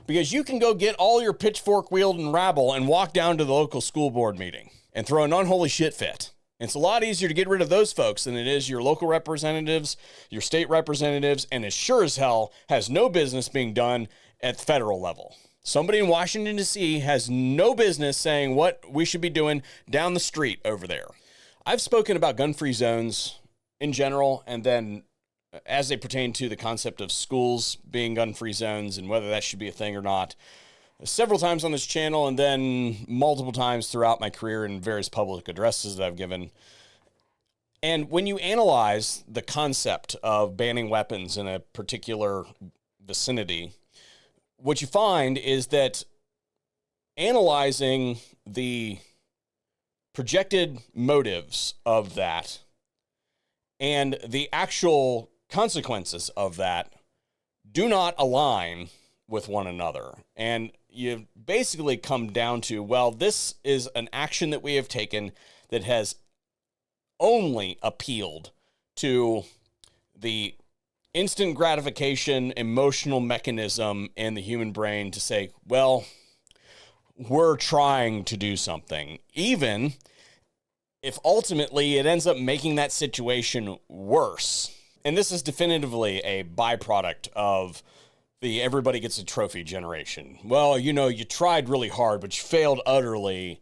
because you can go get all your pitchfork wielding rabble and walk down to the local school board meeting and throw an unholy shit fit. It's a lot easier to get rid of those folks than it is your local representatives, your state representatives, and it sure as hell has no business being done at the federal level. Somebody in Washington, D.C. has no business saying what we should be doing down the street over there. I've spoken about gun-free zones in general, and then as they pertain to the concept of schools being gun-free zones and whether that should be a thing or not, several times on this channel, and then multiple times throughout my career in various public addresses that I've given. And when you analyze the concept of banning weapons in a particular vicinity, what you find is that analyzing the projected motives of that and the actual consequences of that do not align with one another. And you basically come down to, well, this is an action that we have taken that has only appealed to the instant gratification emotional mechanism in the human brain to say, well, we're trying to do something, even if ultimately it ends up making that situation worse. And this is definitively a byproduct of the everybody gets a trophy generation. Well, you know, you tried really hard, but you failed utterly.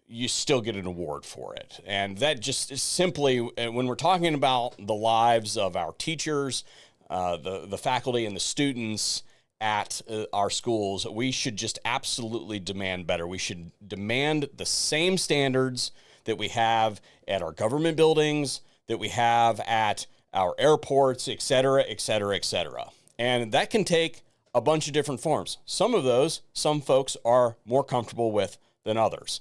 You still get an award for it. And that just is simply, when we're talking about the lives of our teachers, the faculty and the students at our schools, we should just absolutely demand better. We should demand the same standards that we have at our government buildings, that we have at our airports, et cetera, et cetera, et cetera. And that can take a bunch of different forms. Some of those, some folks are more comfortable with than others.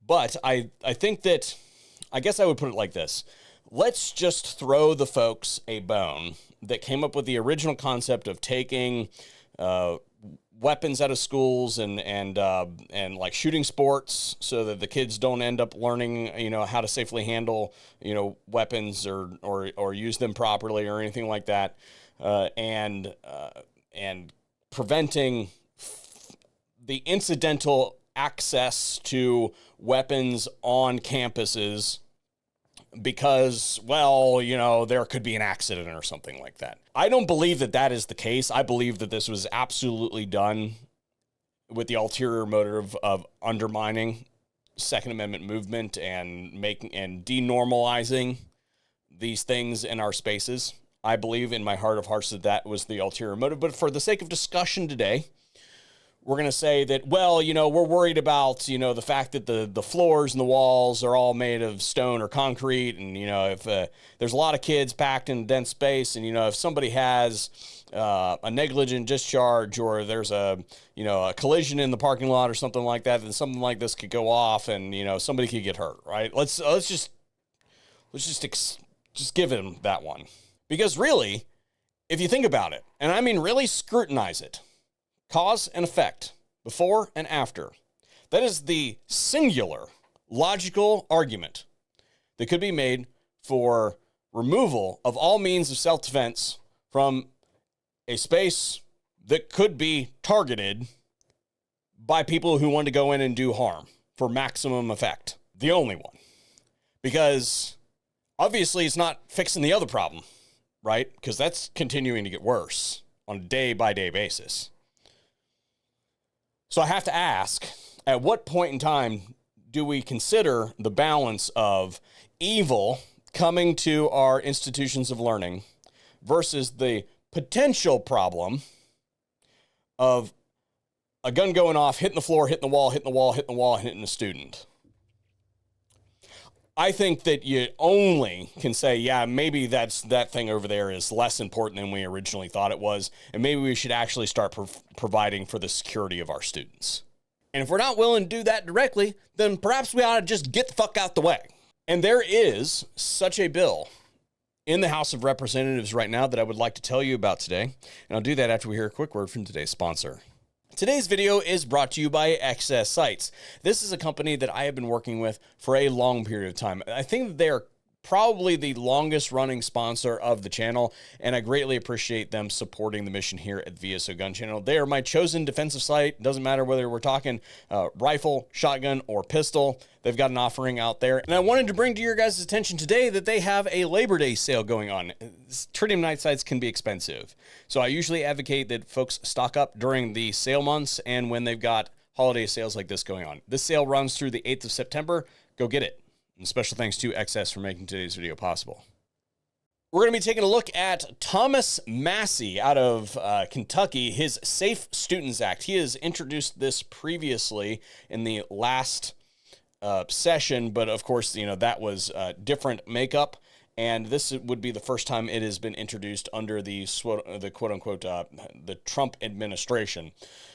But I think that, I guess I would put it like this. Let's just throw the folks a bone that came up with the original concept of taking weapons out of schools and like shooting sports so that the kids don't end up learning, you know, how to safely handle, you know, weapons or use them properly or anything like that. And preventing the incidental access to weapons on campuses because, well, you know, there could be an accident or something like that. I don't believe that that is the case. I believe that this was absolutely done with the ulterior motive of undermining Second Amendment movement and denormalizing these things in our spaces. I believe in my heart of hearts that that was the ulterior motive. But for the sake of discussion today, we're going to say that, well, you know, we're worried about, you know, the fact that the floors and the walls are all made of stone or concrete. And, you know, if there's a lot of kids packed in a dense space and, you know, if somebody has a negligent discharge or there's a collision in the parking lot or something like that, then something like this could go off and, you know, somebody could get hurt, right? Let's just give them that one. Because really, if you think about it, and I mean really scrutinize it, cause and effect, before and after, that is the singular logical argument that could be made for removal of all means of self-defense from a space that could be targeted by people who want to go in and do harm for maximum effect. The only one. Because obviously it's not fixing the other problem, right? Because that's continuing to get worse on a day-by-day basis. So I have to ask, at what point in time do we consider the balance of evil coming to our institutions of learning versus the potential problem of a gun going off, hitting the floor, hitting the wall, hitting the wall, hitting the wall, and hitting a student? I think that you only can say, yeah, maybe that thing over there is less important than we originally thought it was, and maybe we should actually start providing for the security of our students. And if we're not willing to do that directly, then perhaps we ought to just get the fuck out the way. And there is such a bill in the House of Representatives right now that I would like to tell you about today, and I'll do that after we hear a quick word from today's sponsor. Today's video is brought to you by Excess Sights. This is a company that I have been working with for a long period of time. I think that they are probably the longest running sponsor of the channel, and I greatly appreciate them supporting the mission here at VSO Gun Channel. They are my chosen defensive site. Doesn't matter whether we're talking rifle, shotgun, or pistol. They've got an offering out there. And I wanted to bring to your guys' attention today that they have a Labor Day sale going on. Tritium night sights can be expensive. So I usually advocate that folks stock up during the sale months and when they've got holiday sales like this going on. This sale runs through the 8th of September. Go get it. And special thanks to XS for making today's video possible. We're going to be taking a look at Thomas Massey out of Kentucky, his Safe Students Act. He has introduced this previously in the last session, but of course, you know, that was different makeup. And this would be the first time it has been introduced under the quote-unquote, the Trump administration.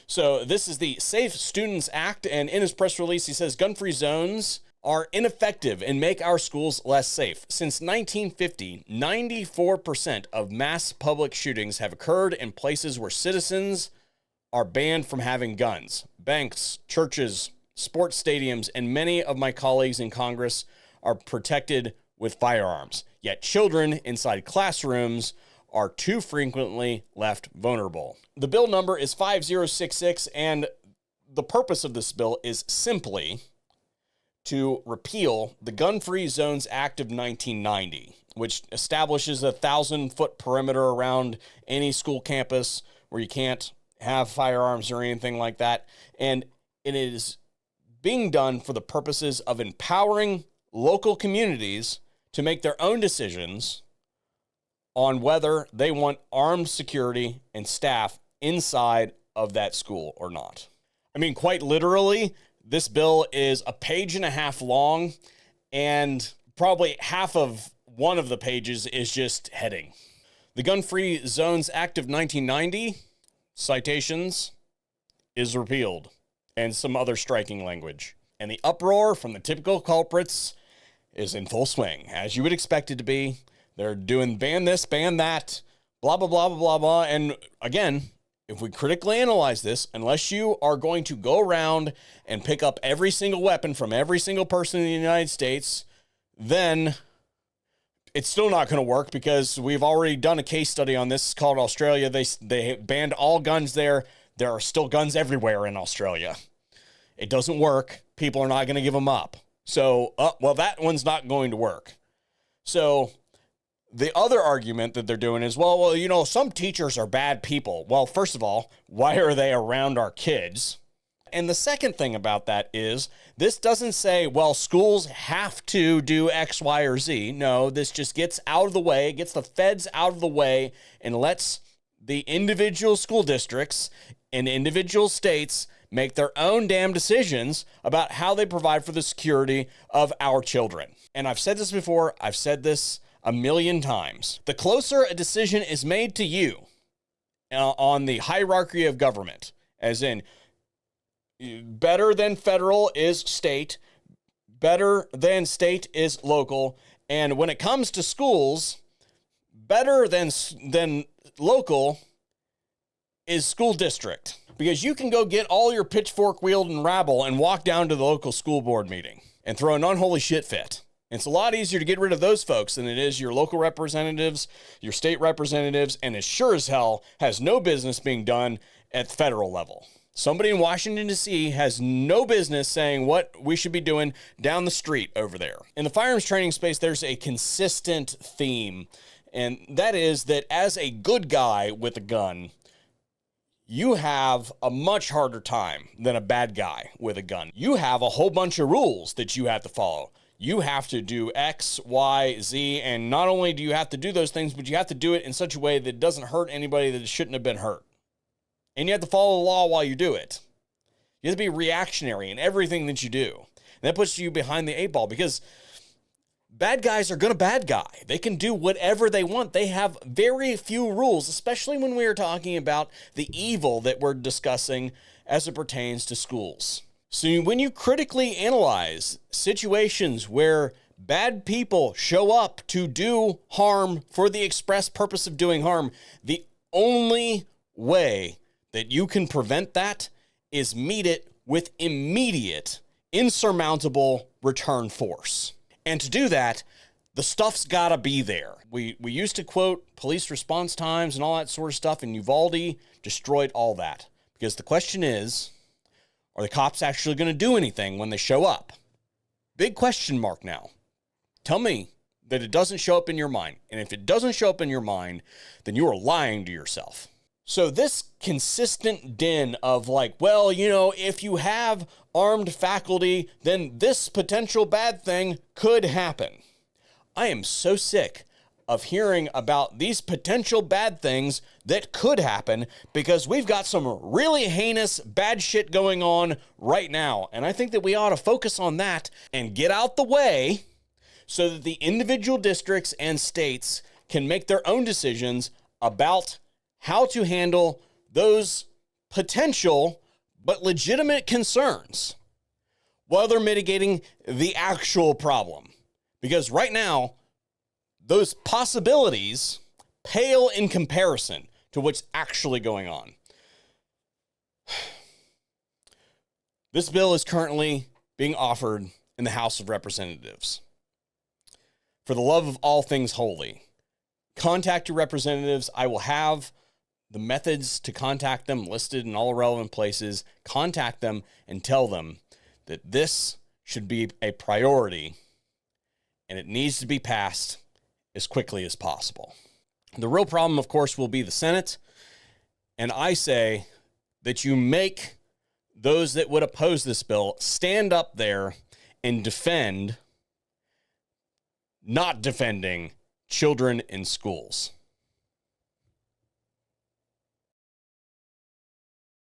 So this is the Safe Students Act, and in his press release, he says, gun-free zones are ineffective and make our schools less safe. Since 1950, 94% of mass public shootings have occurred in places where citizens are banned from having guns. Banks, churches, sports stadiums, and many of my colleagues in Congress are protected with firearms. Yet children inside classrooms are too frequently left vulnerable. The bill number is 5066, and the purpose of this bill is simply to repeal the Gun-Free Zones Act of 1990, which establishes a 1,000-foot perimeter around any school campus where you can't have firearms or anything like that. And it is being done for the purposes of empowering local communities to make their own decisions on whether they want armed security and staff inside of that school or not. I mean, quite literally, this bill is a page and a half long, and probably half of one of the pages is just heading. The Gun-Free Zones Act of 1990, citations, is repealed, and some other striking language. And the uproar from the typical culprits is in full swing, as you would expect it to be. They're doing ban this, ban that, blah, blah, blah, blah, blah, blah. And again, if we critically analyze this, unless you are going to go around and pick up every single weapon from every single person in the United States, then it's still not going to work, because we've already done a case study on this. It's called Australia. They banned all guns there. There are still guns everywhere in Australia. It doesn't work. People are not going to give them up. So, well, that one's not going to work. So the other argument that they're doing is, well, you know, some teachers are bad people. Well, first of all, why are they around our kids? And the second thing about that is, this doesn't say, well, schools have to do X, Y, or Z. No, this just gets out of the way, gets the feds out of the way, and lets the individual school districts and individual states make their own damn decisions about how they provide for the security of our children. And I've said this before, I've said this a million times. The closer a decision is made to you on the hierarchy of government, as in better than federal is state, better than state is local, and when it comes to schools, better than local is school district. Because you can go get all your pitchfork wielding rabble and walk down to the local school board meeting and throw an unholy shit fit. It's a lot easier to get rid of those folks than it is your local representatives, your state representatives, and it sure as hell has no business being done at the federal level. Somebody in Washington, D.C. has no business saying what we should be doing down the street over there. In the firearms training space, there's a consistent theme, and that is that as a good guy with a gun, you have a much harder time than a bad guy with a gun. You have a whole bunch of rules that you have to follow. You have to do X, Y, Z, and not only do you have to do those things, but you have to do it in such a way that it doesn't hurt anybody that shouldn't have been hurt. And you have to follow the law while you do it. You have to be reactionary in everything that you do. And that puts you behind the eight ball, because bad guys are going to bad guy. They can do whatever they want. They have very few rules, especially when we are talking about the evil that we're discussing as it pertains to schools. So when you critically analyze situations where bad people show up to do harm for the express purpose of doing harm, the only way that you can prevent that is meet it with immediate, insurmountable return force. And to do that, The stuff's got to be there. We used to quote police response times and all that sort of stuff, and Uvalde destroyed all that. Because the question is, are the cops actually going to do anything when they show up? Big question mark now. Tell me that it doesn't show up in your mind. And if it doesn't show up in your mind, then you are lying to yourself. So this consistent din of like, well, you know, if you have armed faculty, then this potential bad thing could happen. I am so sick of hearing about these potential bad things that could happen because we've got some really heinous bad shit going on right now. And I think that we ought to focus on that and get out the way so that the individual districts and states can make their own decisions about how to handle those potential but legitimate concerns while they're mitigating the actual problem. Because right now, those possibilities pale in comparison to what's actually going on. This bill is currently being offered in the House of Representatives. For the love of all things holy, contact your representatives. I will have the methods to contact them listed in all relevant places. Contact them and tell them that this should be a priority and it needs to be passed as quickly as possible. The real problem, of course, will be the Senate. And I say that you make those that would oppose this bill stand up there and defend not defending children in schools.